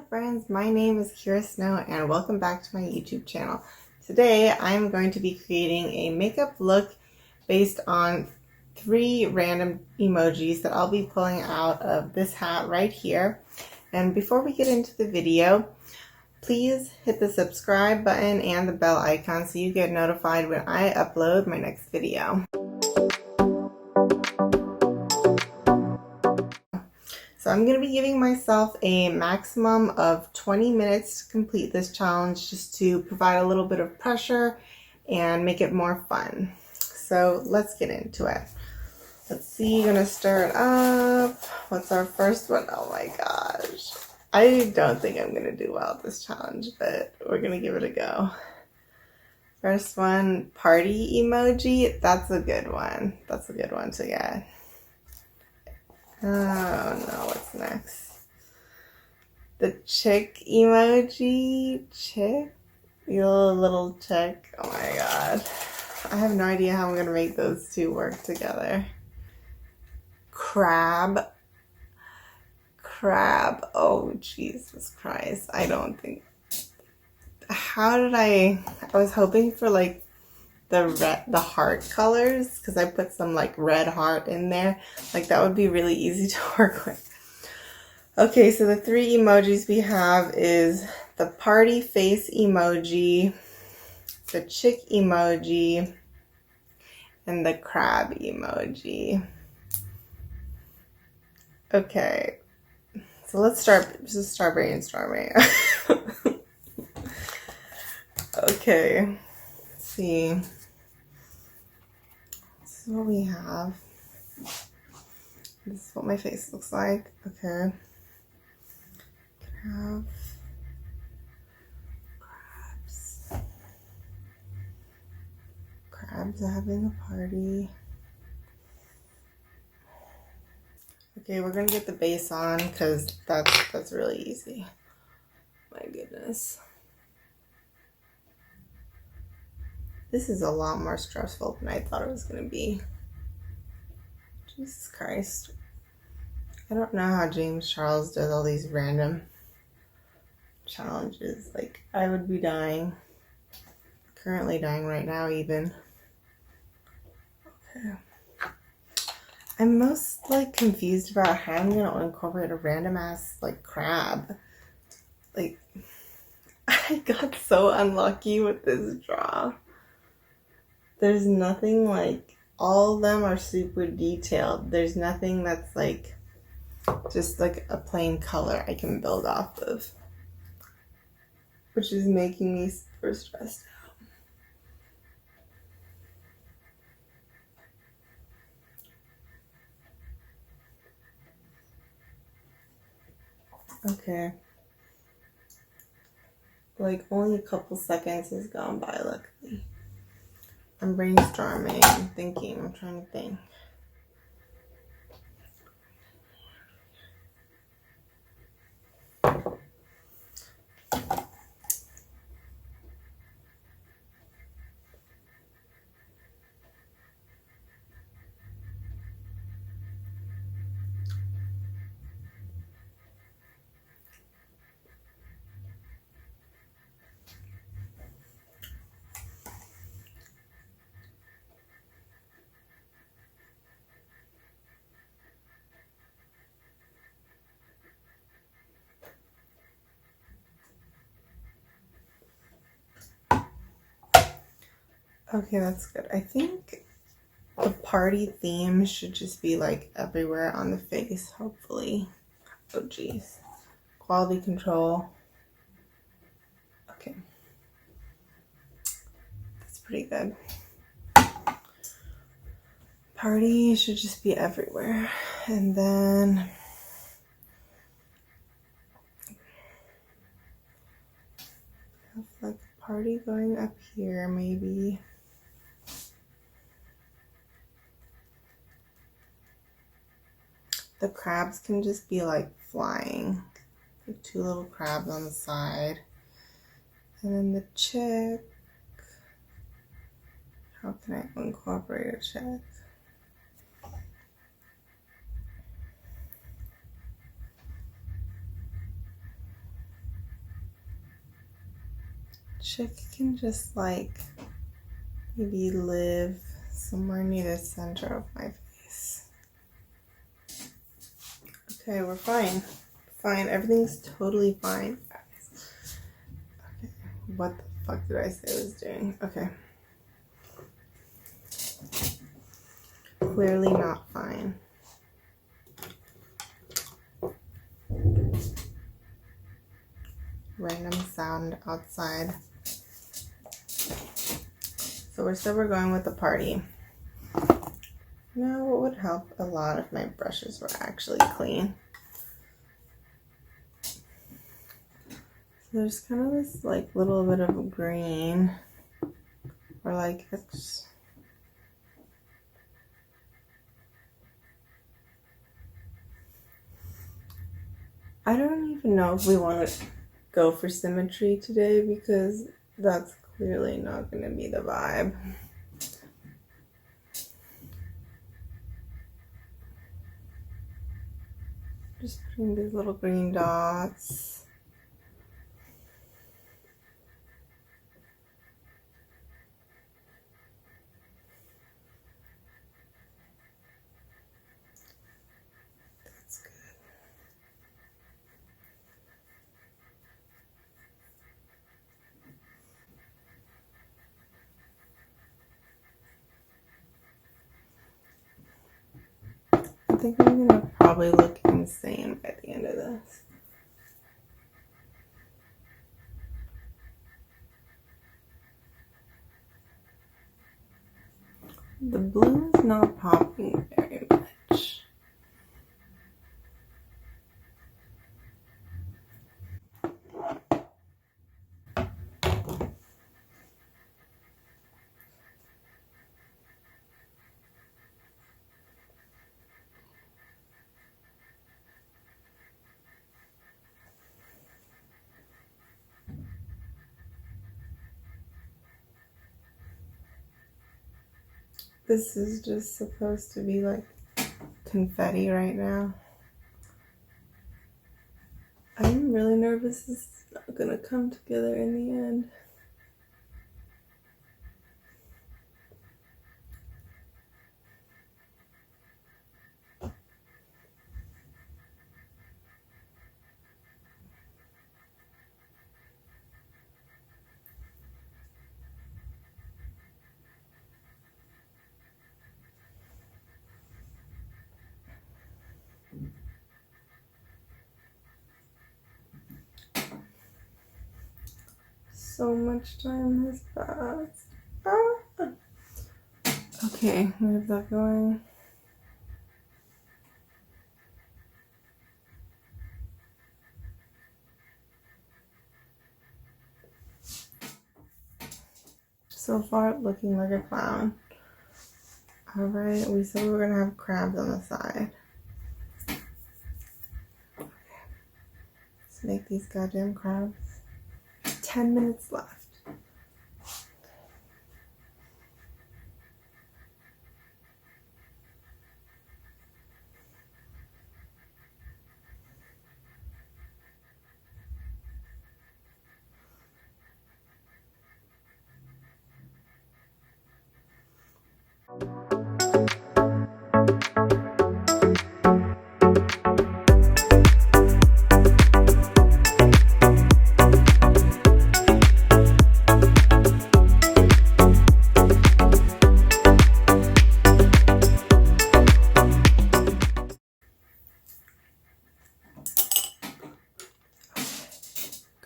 friends, my name is Kira Snow and welcome back to my YouTube channel. Today I'm going to be creating a makeup look based on 3 random emojis that I'll be pulling out of this hat right here. And before we get into the video, please hit the subscribe button and the bell icon so you get notified when I upload my next video. So I'm going to be giving myself a maximum of 20 minutes to complete this challenge, just to provide a little bit of pressure and make it more fun. So let's get into it. Let's see, gonna stir it up. What's our first one? Oh my gosh. I don't think I'm gonna do well at this challenge, but we're gonna give it a go. First one, party emoji. That's a good one. That's a good one to get. Oh no, what's next? The chick emoji. Chick? You little chick. Oh my god. I have no idea how I'm gonna make those two work together. Crab. Crab. Oh Jesus Christ. I don't think. How did I was hoping for like the heart colors, because I put some like red heart in there. Like that would be really easy to work with. Okay, so the 3 emojis we have is the party face emoji, the chick emoji, and the crab emoji. Okay, so let's start. This is strawberry and strawberry. Okay, let's see. This is what we have. This is what my face looks like. Okay. Have crabs. Crabs having a party. Okay, we're gonna get the base on because that's really easy. My goodness. This is a lot more stressful than I thought it was gonna be. Jesus Christ. I don't know how James Charles does all these random challenges. Like, I would be dying. Currently dying right now even. Okay. I'm most like confused about how I'm gonna incorporate a random ass like crab. Like, I got so unlucky with this draw. There's nothing like, all of them are super detailed. There's nothing that's like just like a plain color I can build off of, which is making me super stressed out. Okay. Like only a couple seconds has gone by, luckily. I'm brainstorming, I'm thinking, I'm trying to think. Okay, that's good. I think the party theme should just be like everywhere on the face, hopefully. Oh geez. Quality control. Okay. That's pretty good. Party should just be everywhere. And then have like a party going up here maybe. The crabs can just be like flying. Like 2 little crabs on the side. And then the chick. How can I incorporate a chick? chick can just like maybe live somewhere near the center of my face. Okay, we're fine. Fine, everything's totally fine. Okay, what the fuck did I say I was doing? Okay. Clearly not fine. Random sound outside. So we're going with the party. Now, what would help a lot if my brushes were actually clean? So there's kind of this like little bit of green, or like it's, I don't even know if we want to go for symmetry today because that's clearly not going to be the vibe. Just putting these little green dots. That's good. I think I'm going to probably look insane by the end of this. The blue is not popping very much. This is just supposed to be like confetti right now. I'm really nervous this is not gonna come together in the end. So much time has passed. Ah. Okay, we have that going. So far, looking like a clown. Alright, we said we were gonna have crabs on the side. Let's make these goddamn crabs. 10 minutes left.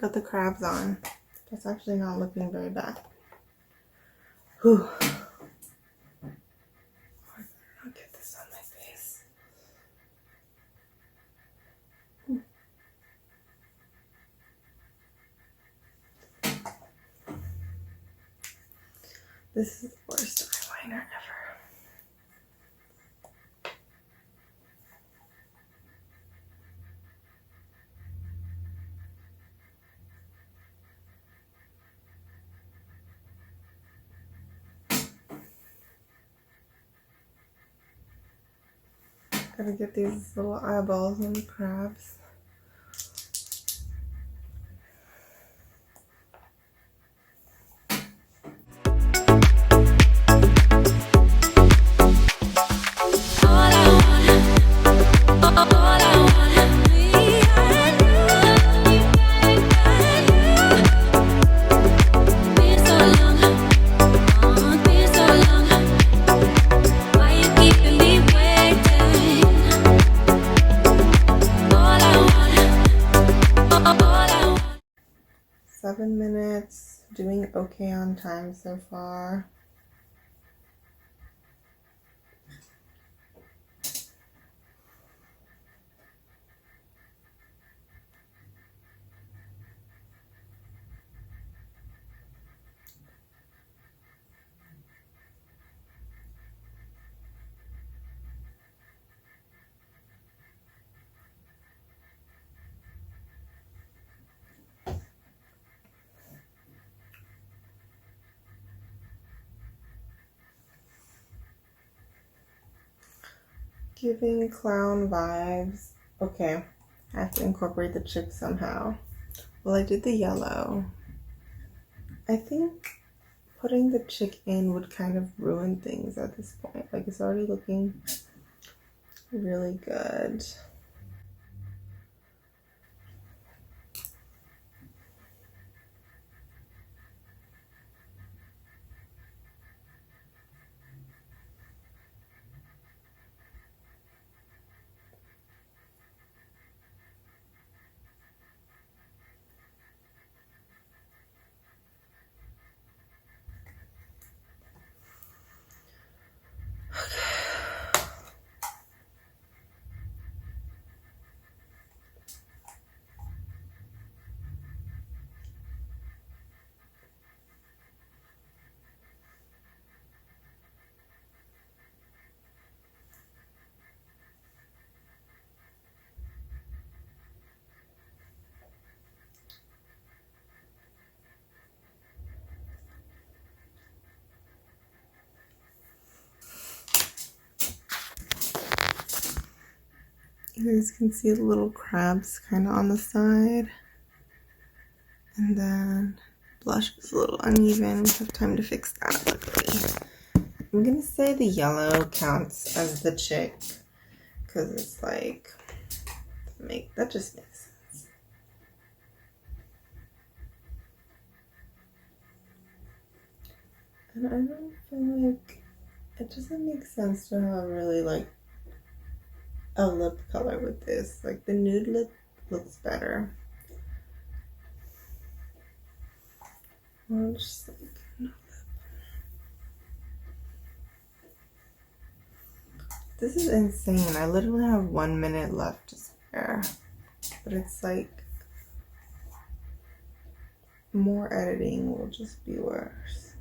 Got the crabs on. That's actually not looking very bad. Whew. I better not get this on my face. This is the worst eyeliner ever. Gotta get these little eyeballs on the crabs. 7 minutes, doing okay on time so far. Giving clown vibes. Okay, I have to incorporate the chick somehow. Well, I did the yellow. I think putting the chick in would kind of ruin things at this point. Like, it's already looking really good. You guys can see the little crabs kind of on the side. And then blush is a little uneven. We have time to fix that, luckily. I'm gonna say the yellow counts as the chick because it's like, that just makes sense. And I don't feel like it doesn't make sense to have really like a lip color with this. Like, the nude lip looks better. Well, just like no lip. This is insane. I literally have 1 minute left to spare, but it's like more editing will just be worse.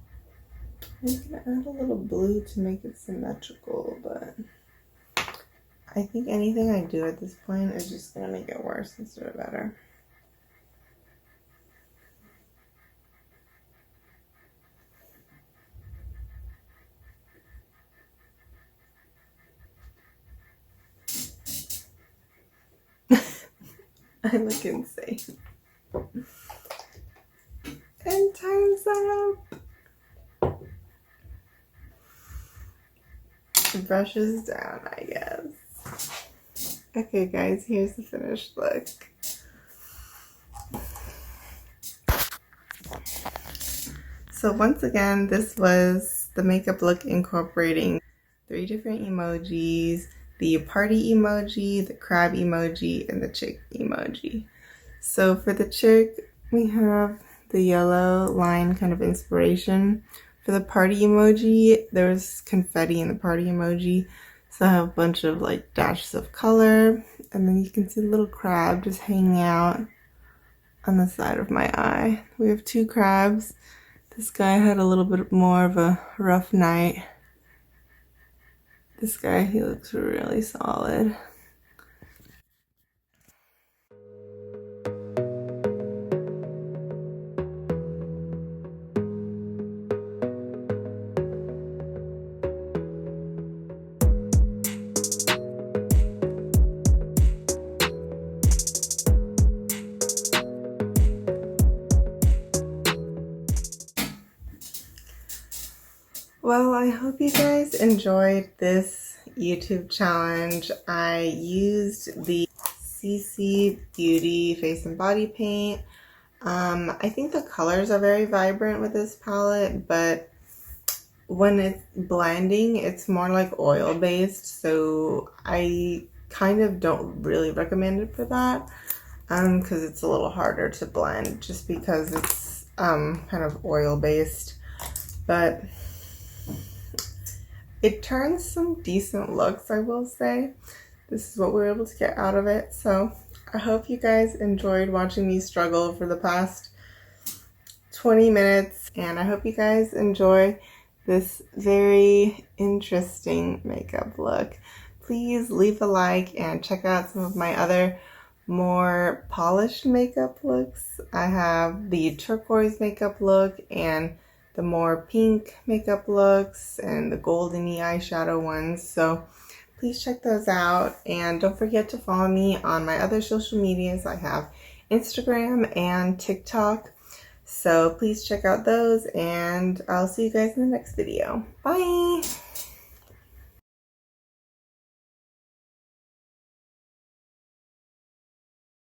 I'm gonna add a little blue to make it symmetrical, but I think anything I do at this point is just gonna make it worse instead of better. I look insane. And time's up. Brushes down, I guess. Okay, guys, here's the finished look. So once again, this was the makeup look incorporating 3 different emojis: the party emoji, the crab emoji, and the chick emoji. So for the chick, we have the yellow line kind of inspiration. For the party emoji, there's confetti in the party emoji. So I have a bunch of like dashes of color, and then you can see the little crab just hanging out on the side of my eye. We have 2 crabs. This guy had a little bit more of a rough night. This guy, he looks really solid. Well, I hope you guys enjoyed this YouTube challenge. I used the CC Beauty Face and Body Paint. I think the colors are very vibrant with this palette, but when it's blending, it's more like oil based, so I kind of don't really recommend it for that. because it's a little harder to blend just because it's kind of oil based, but it turns some decent looks, I will say. This is what we're able to get out of it. So I hope you guys enjoyed watching me struggle for the past 20 minutes, and I hope you guys enjoy this very interesting makeup look. Please leave a like and check out some of my other more polished makeup looks. I have the turquoise makeup look and the more pink makeup looks and the goldeny eyeshadow ones. So please check those out, and don't forget to follow me on my other social medias. I have Instagram and TikTok. So please check out those, and I'll see you guys in the next video. Bye!